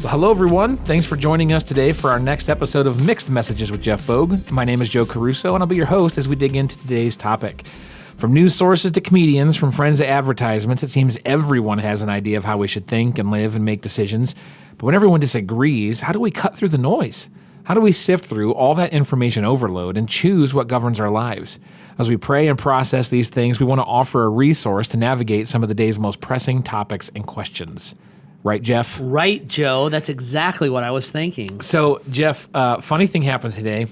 Well, hello, everyone. Thanks for joining us today for our next episode of Mixed Messages with Jeff Bogue. My name is Joe Caruso, and I'll be your host as we dig into today's topic. From news sources to comedians, from friends to advertisements, it seems everyone has an idea of how we should think and live and make decisions. But when everyone disagrees, how do we cut through the noise? How do we sift through all that information overload and choose what governs our lives? As we pray and process these things, we want to offer a resource to navigate some of the day's most pressing topics and questions. Right, Jeff? Right, Joe. That's exactly what I was thinking. So, Jeff, funny thing happened today.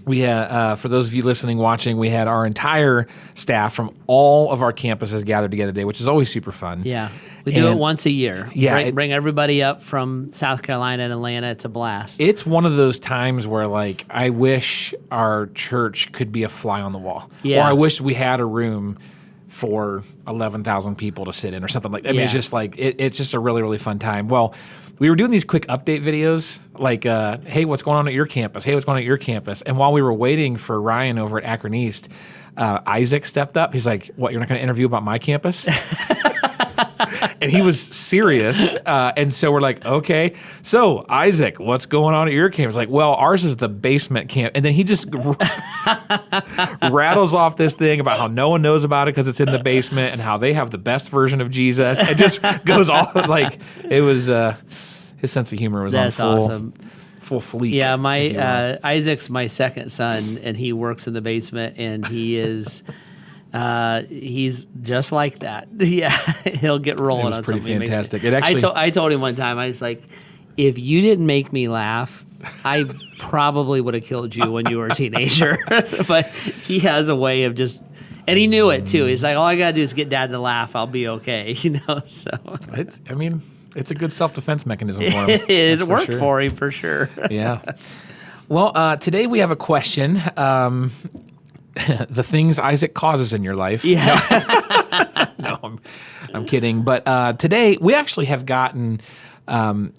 We had, for those of you listening, watching, we had our entire staff from all of our campuses gathered together today, which is always super fun. Yeah. We do it once a year. Yeah. Bring everybody up from South Carolina and Atlanta. It's a blast. It's one of those times where, like, I wish our church could be a fly on the wall. Yeah. Or I wish we had a room for 11,000 people to sit in or something like that. I mean, it's just like, it's just a really, really fun time. Well, we were doing these quick update videos, like, hey, what's going on at your campus? Hey, what's going on at your campus? And while we were waiting for Ryan over at Akron East, Isaac stepped up. He's like, what, you're not going to interview about my campus? And he was serious. And so we're like, okay. So, Isaac, what's going on at your campus? Like, well, ours is the basement camp. And then he just rattles off this thing about how no one knows about it because it's in the basement and how they have the best version of Jesus. It just goes all like, it was, his sense of humor was That's on awesome. Full fleek. Yeah, Isaac's my second son, and he works in the basement, and he is... he's just like that. Yeah, he'll get rolling on something. It was pretty fantastic. I told him one time, I was like, if you didn't make me laugh, I probably would have killed you when you were a teenager. But he has a way of just, and he knew it too. He's like, all I gotta do is get Dad to laugh, I'll be okay. So it's a good self-defense mechanism for him. It is. It worked for him for sure. Yeah. Well, today we have a question. The things Isaac causes in your life. Yeah. No, I'm kidding. But today we actually have gotten,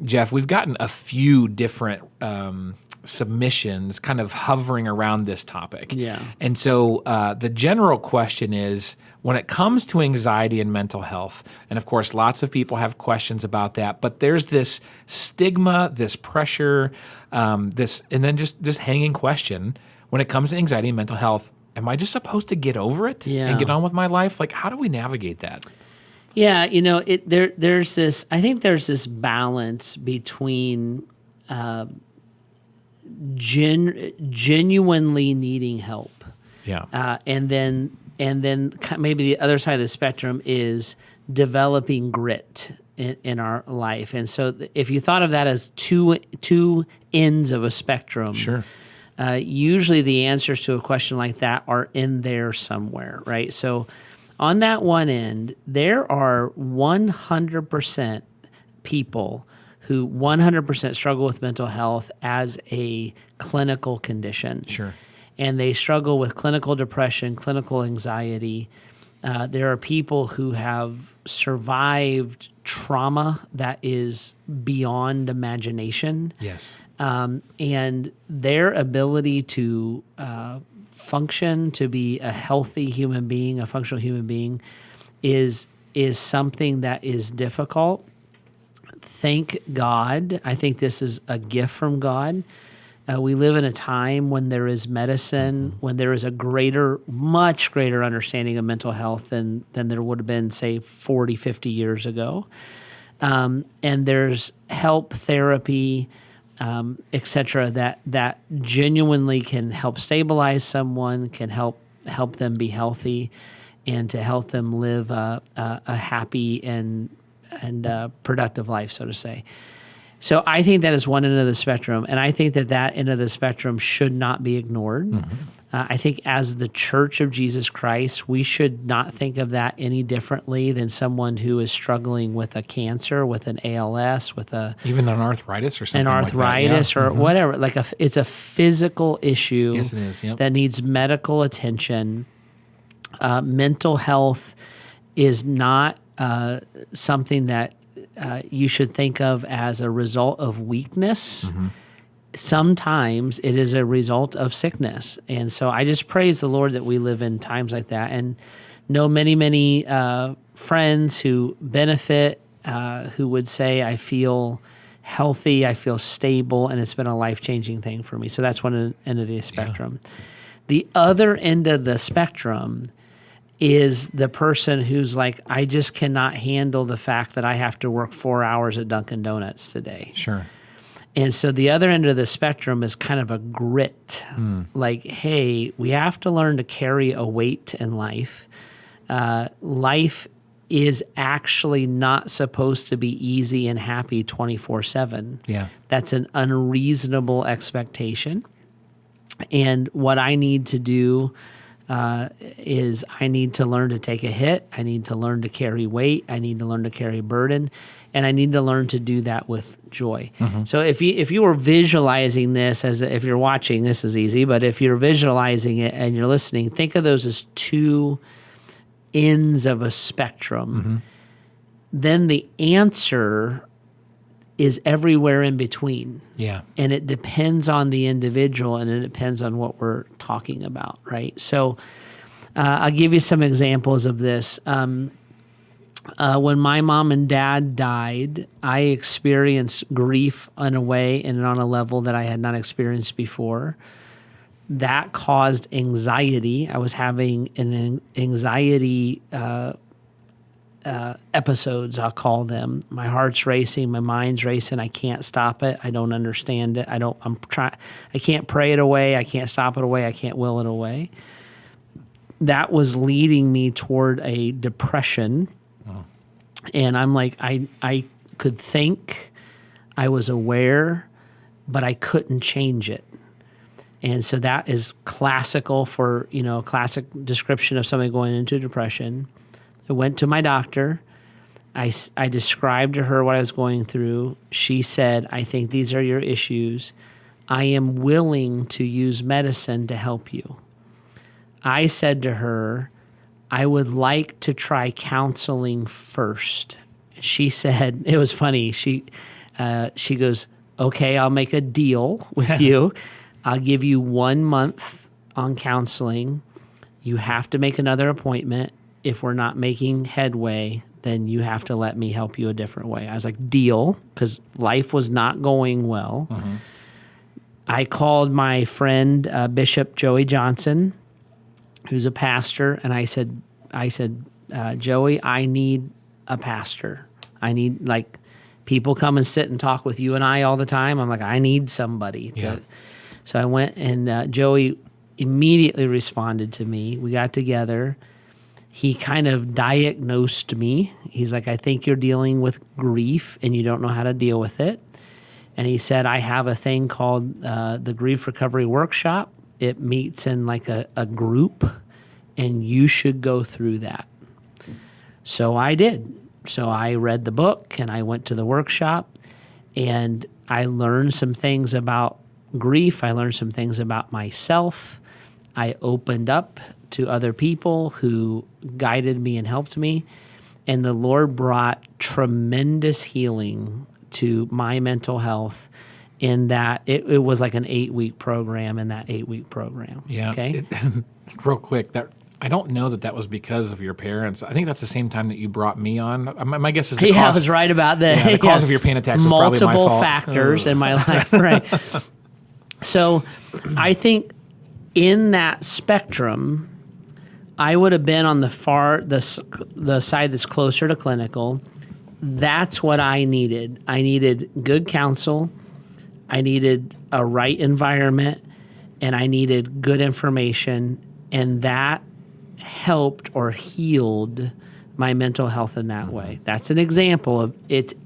Jeff, we've gotten a few different submissions kind of hovering around this topic. Yeah. And so the general question is, when it comes to anxiety and mental health, and of course lots of people have questions about that, but there's this stigma, this pressure, and then just this hanging question when it comes to anxiety and mental health. Am I just supposed to get over it and get on with my life? Like, how do we navigate that? Yeah, there's this. I think there's this balance between genuinely needing help, and then maybe the other side of the spectrum is developing grit in our life. And so, if you thought of that as two ends of a spectrum, sure. Usually the answers to a question like that are in there somewhere, right? So on that one end, there are 100% people who 100% struggle with mental health as a clinical condition. Sure. And they struggle with clinical depression, clinical anxiety. There are people who have survived trauma that is beyond imagination. Yes. And their ability to function, to be a healthy human being, a functional human being, is something that is difficult. Thank God. I think this is a gift from God. We live in a time when there is medicine, when there is a much greater understanding of mental health than there would have been, say, 40, 50 years ago. And there's help, therapy, et cetera, that genuinely can help stabilize someone, can help them be healthy, and to help them live a happy and productive life, so to say. So I think that is one end of the spectrum, and I think that end of the spectrum should not be ignored. Mm-hmm. I think as the Church of Jesus Christ, we should not think of that any differently than someone who is struggling with a cancer, with an ALS, with even an arthritis or something. Or whatever. Like it's a physical issue. Yes, it is. Yep. That needs medical attention. Mental health is not something that you should think of as a result of weakness. Mm-hmm. Sometimes it is a result of sickness. And so I just praise the Lord that we live in times like that, and know many, many friends who benefit, who would say, I feel healthy, I feel stable, and it's been a life-changing thing for me. So that's one end of the spectrum. The other end of the spectrum is the person who's like, I just cannot handle the fact that I have to work 4 hours at Dunkin' Donuts today. Sure. And so the other end of the spectrum is kind of a grit. Like, hey, we have to learn to carry a weight in life. Life is actually not supposed to be easy and happy 24/7. Yeah. That's an unreasonable expectation. And what I need to do is I need to learn to take a hit. I need to learn to carry weight. I need to learn to carry burden. And I need to learn to do that with joy. So if you were visualizing this, if you're watching, this is easy, but if you're visualizing it and you're listening, think of those as two ends of a spectrum. Then the answer is everywhere in between. Yeah. And it depends on the individual, and it depends on what we're talking about, right? So I'll give you some examples of this. When my mom and dad died, I experienced grief in a way and on a level that I had not experienced before. That caused anxiety. I was having an anxiety episodes, I'll call them. My heart's racing, my mind's racing. I can't stop it. I don't understand it. I can't pray it away. I can't stop it away. I can't will it away. That was leading me toward a depression. And I'm like, I could think, I was aware, but I couldn't change it. And so that is classical for, classic description of somebody going into depression. I went to my doctor. I described to her what I was going through. She said, I think these are your issues. I am willing to use medicine to help you. I said to her, I would like to try counseling first. She said, it was funny. She goes, okay, I'll make a deal with you. I'll give you 1 month on counseling. You have to make another appointment. If we're not making headway, then you have to let me help you a different way. I was like, deal, because life was not going well. I called my friend, Bishop Joey Johnson, who's a pastor, and I said, Joey, I need a pastor. I need, people come and sit and talk with you and I all the time. I'm like, I need somebody. So I went, and Joey immediately responded to me. We got together. He kind of diagnosed me. He's like, I think you're dealing with grief and you don't know how to deal with it. And he said, I have a thing called the Grief Recovery Workshop. It meets in like a group, and you should go through that. So I did. So I read the book and I went to the workshop, and I learned some things about grief. I learned some things about myself. I opened up to other people who guided me and helped me. And the Lord brought tremendous healing to my mental health in that it was like an 8-week program in that 8-week program. Yeah. Okay. Real quick, I don't know that was because of your parents. I think that's the same time that you brought me on. My guess is the I was right about that. The cause of your panic attacks was probably my fault. Multiple factors in my life, right? So I think in that spectrum, I would have been on the side that's closer to clinical. That's what I needed. I needed good counsel. I needed a right environment, and I needed good information, and that helped or healed my mental health in that way. That's an example of it's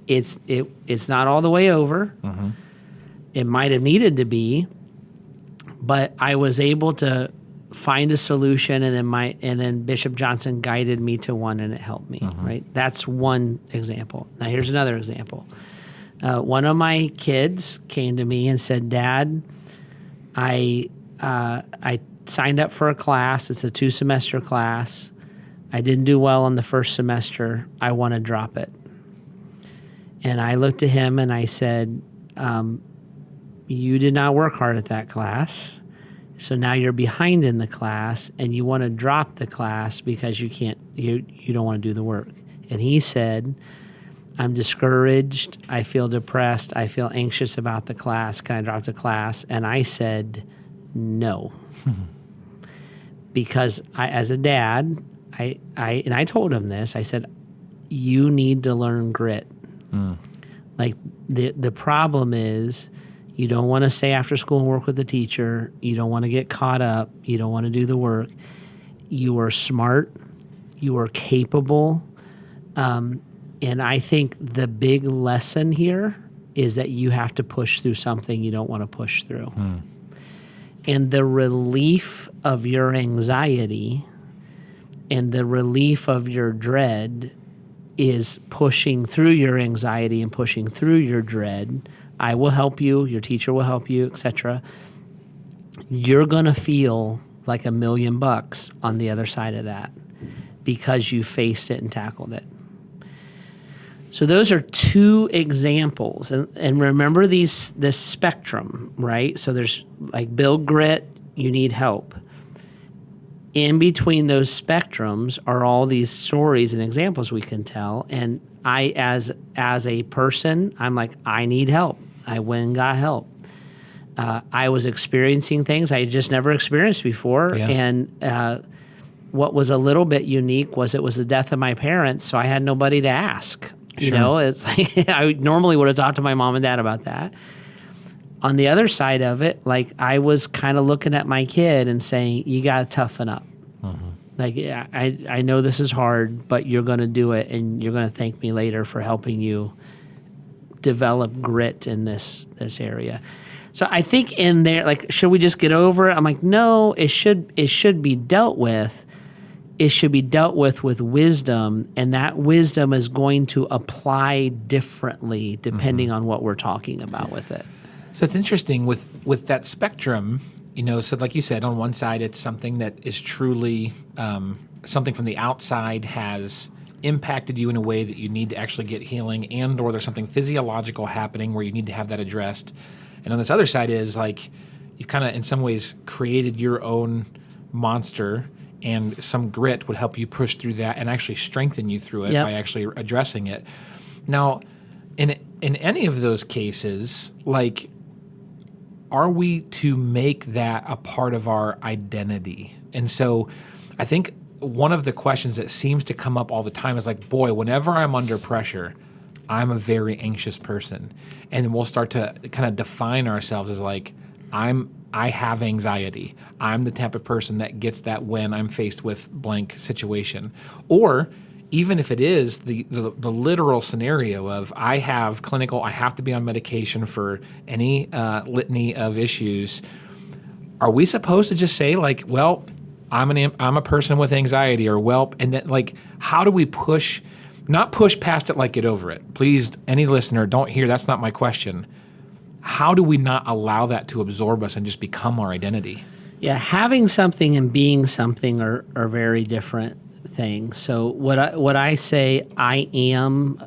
not all the way over. It might have needed to be, but I was able to find a solution, and then Bishop Johnson guided me to one, and it helped me. Right? That's one example. Now here's another example. One of my kids came to me and said, Dad, I signed up for a class. It's a 2-semester class. I didn't do well on the first semester. I want to drop it. And I looked at him and I said, you did not work hard at that class. So now you're behind in the class, and you want to drop the class because you don't want to do the work. And he said, I'm discouraged. I feel depressed. I feel anxious about the class. Can I drop the class? And I said no. Because as a dad, I told him this. I said, you need to learn grit. Like the problem is you don't want to stay after school and work with the teacher. You don't want to get caught up. You don't want to do the work. You are smart. You are capable. And I think the big lesson here is that you have to push through something you don't want to push through. And the relief of your anxiety and the relief of your dread is pushing through your anxiety and pushing through your dread. I will help you, your teacher will help you, etc. You're going to feel like $1 million on the other side of that because you faced it and tackled it. So those are two examples. And remember this spectrum, right? So there's like build grit, you need help. In between those spectrums are all these stories and examples we can tell. And I, as a person, I'm like, I need help. I went and got help. I was experiencing things I had just never experienced before. Yeah. And what was a little bit unique was it was the death of my parents, so I had nobody to ask. You Sure. know, it's like I normally would have talked to my mom and dad about that. On the other side of it, like I was kind of looking at my kid and saying, you got to toughen up. Like, I know this is hard, but you're going to do it, and you're going to thank me later for helping you develop grit in this area. So I think in there, like, should we just get over it? I'm like, no, it should be dealt with. It should be dealt with wisdom, and that wisdom is going to apply differently depending on what we're talking about with it. So it's interesting with that spectrum, you know, so like you said, on one side, it's something that is truly something from the outside has impacted you in a way that you need to actually get healing, and or there's something physiological happening where you need to have that addressed. And on this other side is like you've kind of in some ways created your own monster, and some grit would help you push through that and actually strengthen you through it Yep. by actually addressing it. Now, in any of those cases, like, are we to make that a part of our identity? And so I think one of the questions that seems to come up all the time is like, boy, whenever I'm under pressure, I'm a very anxious person. And then we'll start to kind of define ourselves as like, I have anxiety. I'm the type of person that gets that when I'm faced with blank situation. Or even if it is the literal scenario of I have to be on medication for any litany of issues, are we supposed to just say like, well, I'm a person with anxiety, or well, and then like, how do we not push past it, like get over it? Please, any listener, don't hear, that's not my question. How do we not allow that to absorb us and just become our identity? Yeah, having something and being something are very different things. So what I say, I am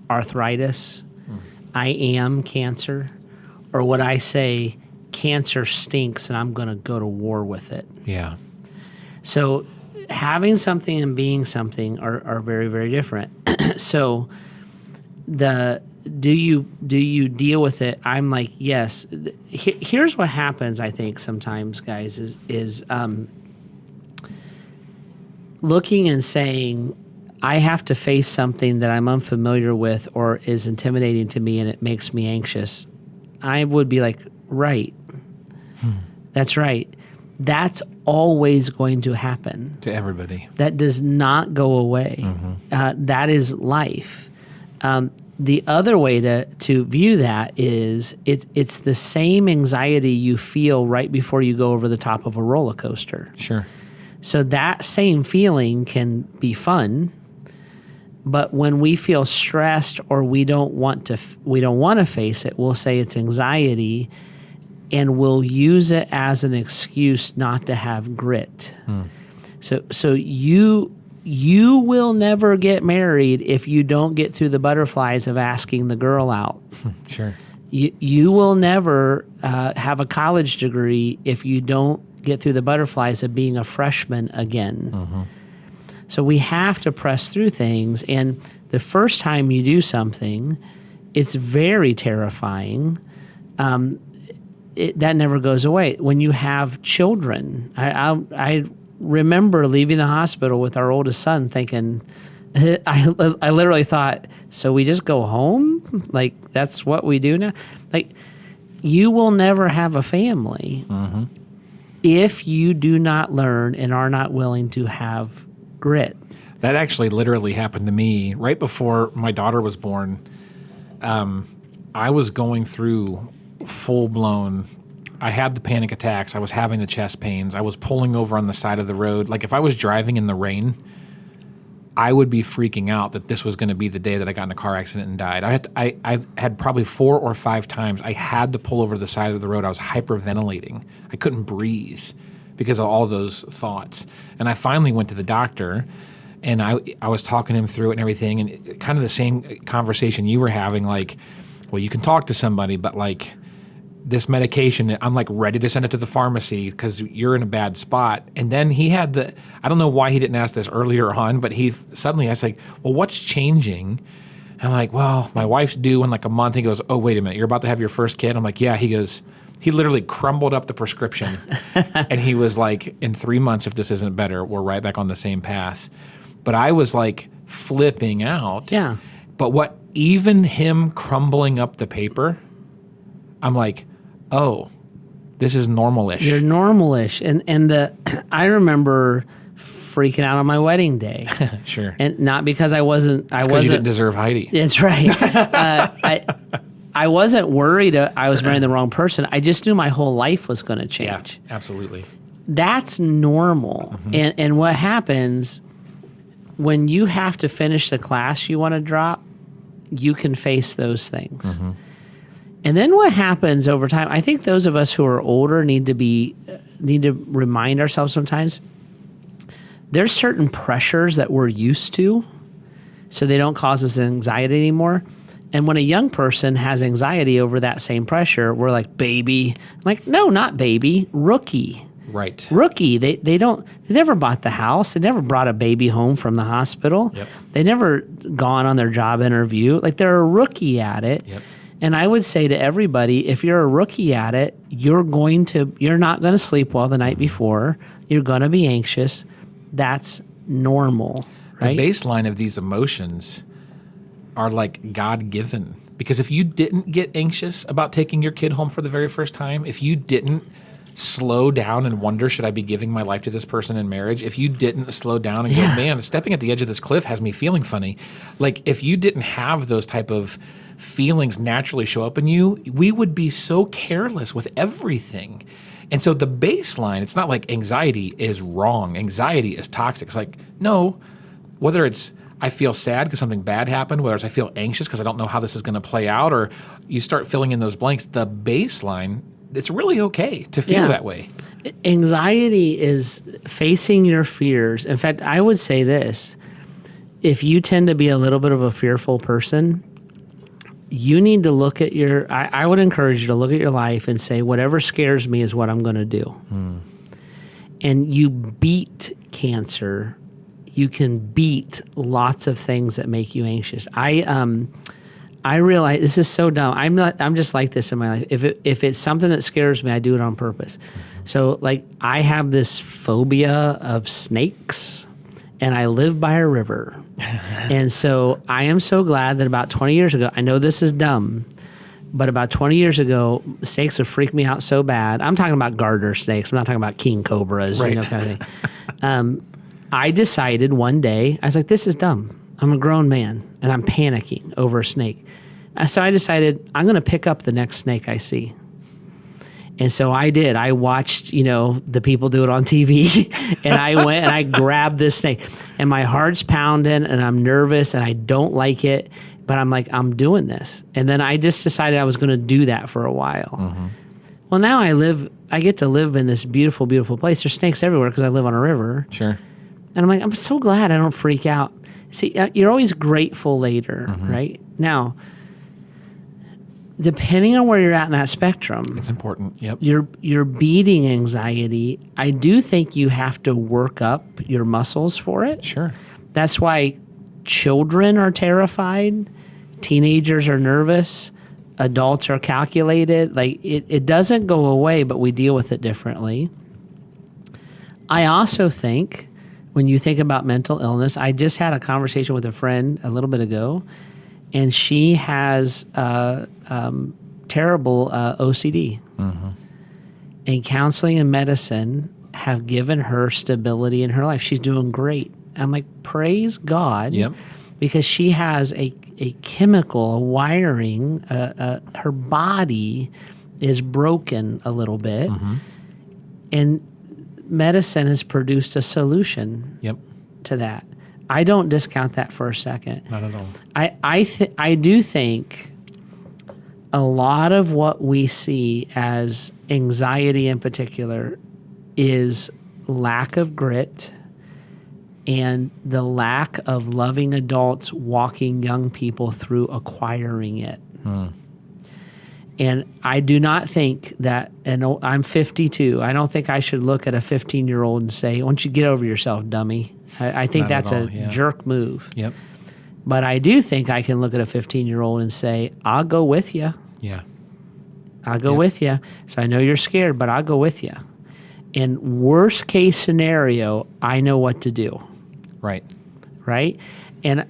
arthritis, I am cancer, or what I say, cancer stinks and I'm going to go to war with it. Yeah. So having something and being something are very, very different. So do you deal with it? I'm like, yes. Here's what happens, I think, sometimes, guys, is looking and saying, I have to face something that I'm unfamiliar with or is intimidating to me and it makes me anxious. I would be like, right. That's right. That's always going to happen. To everybody. That does not go away. That is life. The other way to view that is it's the same anxiety you feel right before you go over the top of a roller coaster. Sure. So that same feeling can be fun, but when we feel stressed or we don't want to face it, we'll say it's anxiety, and we'll use it as an excuse not to have grit. So you will never get married if you don't get through the butterflies of asking the girl out. Sure. You will never have a college degree if you don't get through the butterflies of being a freshman again. So we have to press through things, and The first time you do something, it's very terrifying. That never goes away. When you have children, I remember leaving the hospital with our oldest son thinking, I literally thought, so we just go home? Like, that's what we do now? Like, you will never have a family if you do not learn and are not willing to have grit. That actually literally happened to me right before my daughter was born. I was going through full-blown, I had the panic attacks. I was having the chest pains. I was pulling over on the side of the road. Like, if I was driving in the rain, I would be freaking out that this was going to be the day that I got in a car accident and died. I had probably 4 or 5 times I had to pull over to the side of the road. I was hyperventilating. I couldn't breathe because of all those thoughts. And I finally went to the doctor, and I was talking him through it and everything, and kind of the same conversation you were having, like, well, you can talk to somebody, but like this medication, I'm like ready to send it to the pharmacy because you're in a bad spot. And then he had I don't know why he didn't ask this earlier on, but suddenly I was like, well, what's changing? And I'm like, well, my wife's due in like a month. He goes, oh, wait a minute, you're about to have your first kid? I'm like, yeah. He goes, he literally crumbled up the prescription. And he was like, in 3 months, if this isn't better, we're right back on the same path. But I was like flipping out. Yeah. But even him crumbling up the paper, I'm like, oh, this is normal-ish. You're normal-ish. And I remember freaking out on my wedding day. Sure. And not because I wasn't. Because you didn't deserve Heidi. That's right. I wasn't worried I was marrying the wrong person. I just knew my whole life was going to change. Yeah, absolutely. That's normal. And what happens when you have to finish the class you want to drop, you can face those things. And then what happens over time, I think those of us who are older need to remind ourselves sometimes, there's certain pressures that we're used to, so they don't cause us anxiety anymore. And when a young person has anxiety over that same pressure, we're like, baby. I'm like, no, not baby, rookie. Right. Rookie. They never bought the house. They never brought a baby home from the hospital. Yep. They never gone on their job interview. Like, they're a rookie at it. Yep. And I would say to everybody, if you're a rookie at it, you're not going to sleep well the night before. You're going to be anxious. That's normal, right? The baseline of these emotions are like God-given. Because if you didn't get anxious about taking your kid home for the very first time, if you didn't slow down and wonder, should I be giving my life to this person in marriage? If you didn't slow down and go, man, stepping at the edge of this cliff has me feeling funny. Like, if you didn't have those type of feelings naturally show up in you, we would be so careless with everything. And so the baseline, it's not like anxiety is wrong. Anxiety is toxic. It's like, no, whether it's I feel sad because something bad happened, whether it's I feel anxious because I don't know how this is going to play out, or you start filling in those blanks, the baseline, it's really okay to feel that way. Anxiety is facing your fears. In fact, I would say this. If you tend to be a little bit of a fearful person, you need to look at I would encourage you to look at your life and say, whatever scares me is what I'm going to do. And you beat cancer. You can beat lots of things that make you anxious. I realize this is so dumb. I'm just like this in my life. If it's something that scares me, I do it on purpose. So, like, I have this phobia of snakes, and I live by a river. And so I am so glad that about 20 years ago, I know this is dumb, but about 20 years ago, snakes would freak me out so bad. I'm talking about garter snakes. I'm not talking about king cobras, right. Kind of thing. I decided one day, I was like, this is dumb. I'm a grown man, and I'm panicking over a snake. So I decided I'm going to pick up the next snake I see. And so I did. I watched, the people do it on TV, and I went and I grabbed this snake. And my heart's pounding, and I'm nervous, and I don't like it. But I'm like, I'm doing this. And then I just decided I was going to do that for a while. Well, now I get to live in this beautiful, beautiful place. There's snakes everywhere because I live on a river. Sure. And I'm like, I'm so glad I don't freak out. See, you're always grateful later, right? Now, depending on where you're at in that spectrum, it's important. Yep. You're beating anxiety. I do think you have to work up your muscles for it. Sure. That's why children are terrified, teenagers are nervous, adults are calculated. Like it doesn't go away, but we deal with it differently. I also think when you think about mental illness, I just had a conversation with a friend a little bit ago, and she has terrible OCD. And counseling and medicine have given her stability in her life. She's doing great. I'm like, praise God. Yep. Because she has a chemical, a wiring, her body is broken a little bit. And medicine has produced a solution Yep. to that. I don't discount that for a second. Not at all. I do think a lot of what we see as anxiety in particular is lack of grit and the lack of loving adults walking young people through acquiring it. And I do not think that, and I'm 52, I don't think I should look at a 15-year-old and say, why don't you get over yourself, dummy? I think Not at that's all, a yeah. jerk move. Yep. But I do think I can look at a 15-year-old and say, I'll go with you. Yeah. I'll go Yep. with you. So I know you're scared, but I'll go with you. In worst case scenario, I know what to do, Right. right? And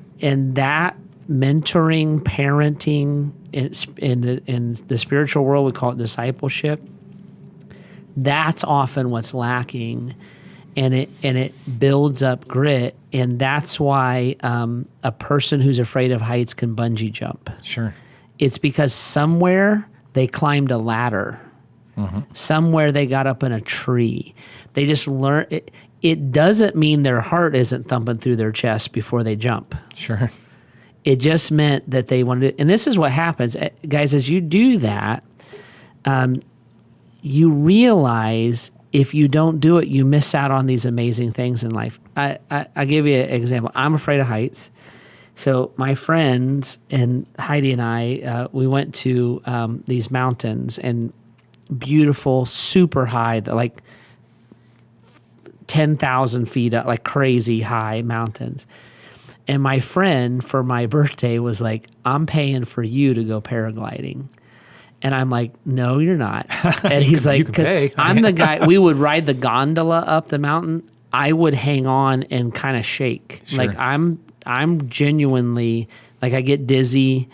that mentoring, parenting, in the spiritual world, we call it discipleship. That's often what's lacking, and it builds up grit, and that's why a person who's afraid of heights can bungee jump. Sure. It's because somewhere they climbed a ladder. Somewhere they got up in a tree. They just learned it. It doesn't mean their heart isn't thumping through their chest before they jump. Sure. It just meant that they wanted to, and this is what happens, guys, as you do that, you realize if you don't do it, you miss out on these amazing things in life. I'll give you an example. I'm afraid of heights. So my friends and Heidi and I, we went to these mountains, and beautiful, super high, like 10,000 feet up, like crazy high mountains. And my friend for my birthday was like, I'm paying for you to go paragliding. And I'm like, no, you're not. And he's like, you can pay. I'm the guy, we would ride the gondola up the mountain. I would hang on and kind of shake. Sure. Like I'm genuinely, like I get dizzy.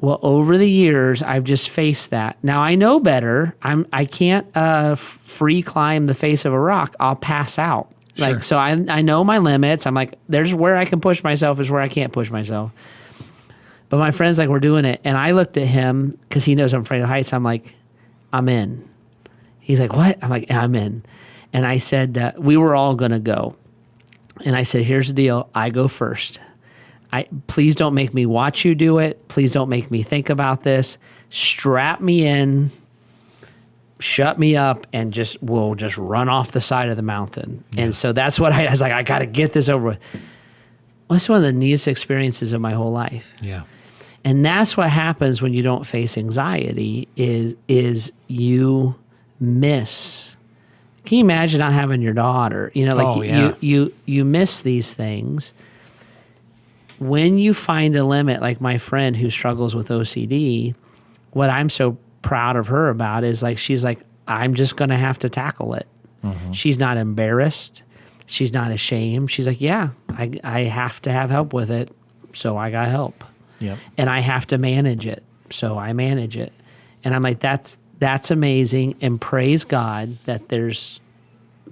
Well, over the years, I've just faced that. Now I know better. I can't free climb the face of a rock. I'll pass out. Sure. Like, so I know my limits. I'm like, there's where I can push myself, is where I can't push myself. But my friend's like, we're doing it. And I looked at him because he knows I'm afraid of heights. I'm like, I'm in. He's like, what? I'm like, I'm in. And I said, we were all going to go. And I said, here's the deal. I go first. Please don't make me watch you do it. Please don't make me think about this. Strap me in, shut me up, and we'll just run off the side of the mountain. Yeah. And so that's what I was like, I got to get this over with. Well, that's one of the neatest experiences of my whole life. Yeah. And that's what happens when you don't face anxiety is you miss. Can you imagine not having your daughter? You know, like you miss these things. When you find a limit, like my friend who struggles with OCD, what I'm so proud of her about is like, she's like, I'm just going to have to tackle it. She's not embarrassed. She's not ashamed. She's like, yeah, I have to have help with it. So I got help. Yep. And I have to manage it. So I manage it. And I'm like, that's amazing. And praise God that there's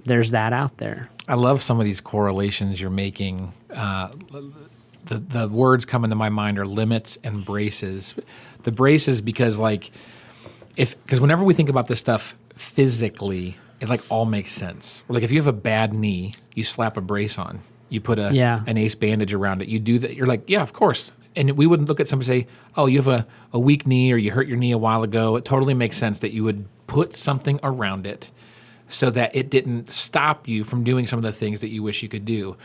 that out there. I love some of these correlations you're making. The words coming to my mind are limits and braces. The braces because whenever we think about this stuff physically, it like all makes sense. Like if you have a bad knee, you slap a brace on. You put an ACE bandage around it. You do that. You're like, yeah, of course. And we wouldn't look at somebody and say, oh, you have a weak knee or you hurt your knee a while ago. It totally makes sense that you would put something around it so that it didn't stop you from doing some of the things that you wish you could do.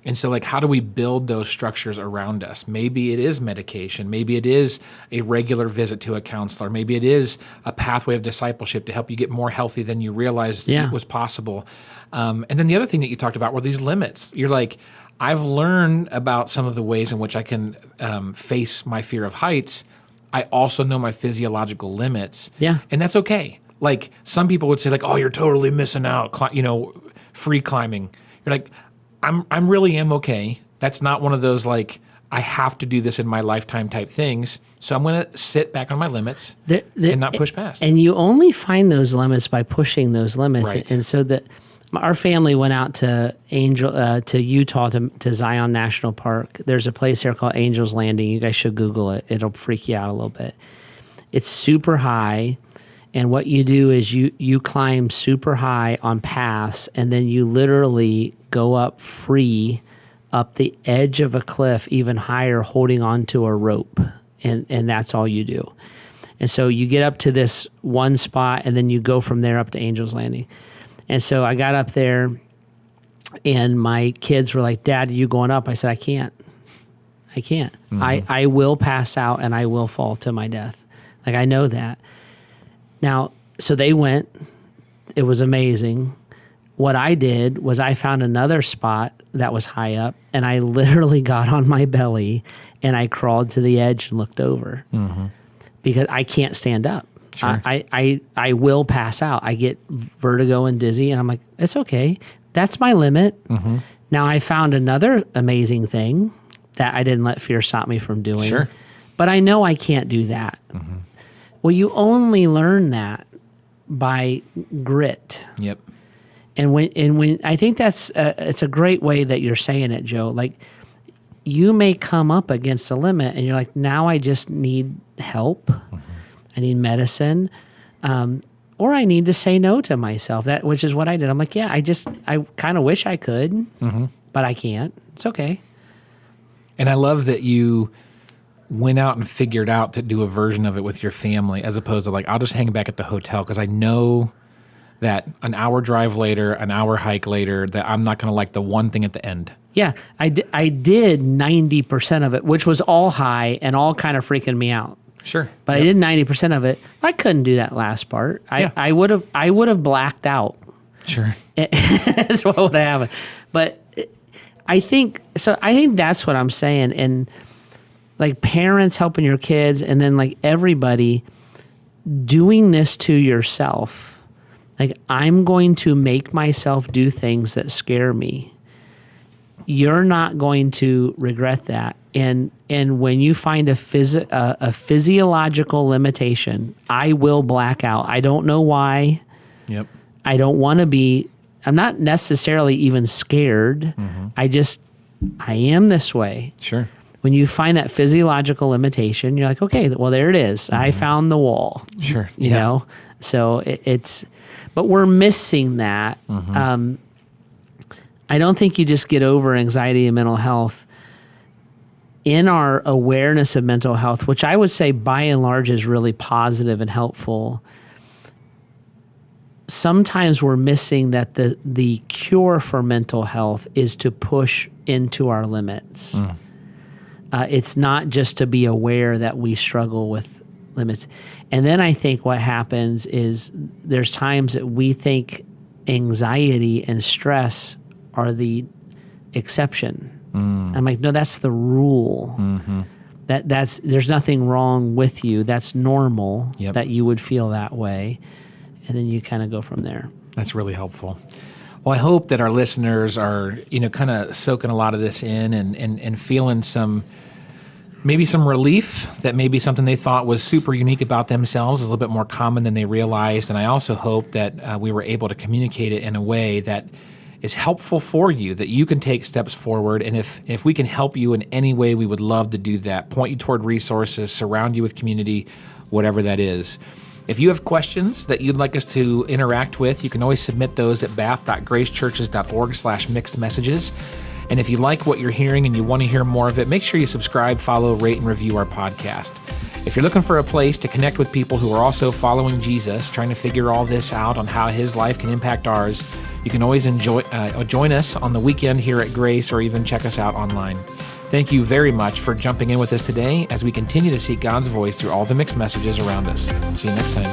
And so, like, how do we build those structures around us? Maybe it is medication. Maybe it is a regular visit to a counselor. Maybe it is a pathway of discipleship to help you get more healthy than you realized it was possible. And then the other thing that you talked about were these limits. You're like, I've learned about some of the ways in which I can face my fear of heights. I also know my physiological limits. Yeah. And that's okay. Like some people would say like, oh, you're totally missing out, free climbing. You're like, I'm really am okay. That's not one of those like, I have to do this in my lifetime type things. So I'm going to sit back on my limits and not push past. And you only find those limits by pushing those limits. Right. And so our family went out to Utah to Zion National Park. There's a place here called Angel's Landing. You guys should Google it. It'll freak you out a little bit. It's super high. And what you do is you climb super high on paths, and then you literally go up free up the edge of a cliff even higher, holding onto a rope. And that's all you do. And so you get up to this one spot, and then you go from there up to Angel's Landing. And so I got up there, and my kids were like, Dad, are you going up? I said, I can't. Mm-hmm. I will pass out, and I will fall to my death. Like, I know that. Now, so they went. It was amazing. What I did was I found another spot that was high up, and I literally got on my belly, and I crawled to the edge and looked over because I can't stand up. Sure. I will pass out. I get vertigo and dizzy, and I'm like, it's okay. That's my limit. Mm-hmm. Now, I found another amazing thing that I didn't let fear stop me from doing. Sure. But I know I can't do that. Mm-hmm. Well, you only learn that by grit. Yep. And when I think that's it's a great way that you're saying it, Joe. Like, you may come up against a limit, and you're like, now I just need help. Mm-hmm. I need medicine, or I need to say no to myself. Which is what I did. I'm like, yeah, I kind of wish I could, but I can't. It's okay. And I love that you went out and figured out to do a version of it with your family, as opposed to like, I'll just hang back at the hotel because I know that an hour drive later, an hour hike later, that I'm not going to like the one thing at the end. Yeah, I did 90% of it, which was all high and all kind of freaking me out. Sure. But I did 90% of it. I couldn't do that last part. I would have blacked out. Sure. That's what would have happened. But I think that's what I'm saying. And like parents helping your kids, and then like everybody doing this to yourself. Like, I'm going to make myself do things that scare me. You're not going to regret that. And when you find a physiological limitation, I will black out. I don't know why. Yep. I don't want to be. I'm not necessarily even scared. Mm-hmm. I am this way. Sure. When you find that physiological limitation, you're like, okay, well, there it is. Mm-hmm. I found the wall. Sure. You know? So but we're missing that. Mm-hmm. I don't think you just get over anxiety and mental health. In our awareness of mental health, which I would say by and large is really positive and helpful, sometimes we're missing that the cure for mental health is to push into our limits. It's not just to be aware that we struggle with limits. And then I think what happens is there's times that we think anxiety and stress are the exception. I'm like, no, that's the rule. Mm-hmm. There's nothing wrong with you. That's normal that you would feel that way. And then you kind of go from there. That's really helpful. Well, I hope that our listeners are, kind of soaking a lot of this in and feeling maybe some relief that maybe something they thought was super unique about themselves is a little bit more common than they realized. And I also hope that we were able to communicate it in a way that is helpful for you, that you can take steps forward. And if we can help you in any way, we would love to do that. Point you toward resources, surround you with community, whatever that is. If you have questions that you'd like us to interact with, you can always submit those at bath.gracechurches.org/mixed messages. And if you like what you're hearing and you want to hear more of it, make sure you subscribe, follow, rate, and review our podcast. If you're looking for a place to connect with people who are also following Jesus, trying to figure all this out on how his life can impact ours, you can always join us on the weekend here at Grace, or even check us out online. Thank you very much for jumping in with us today as we continue to seek God's voice through all the mixed messages around us. See you next time.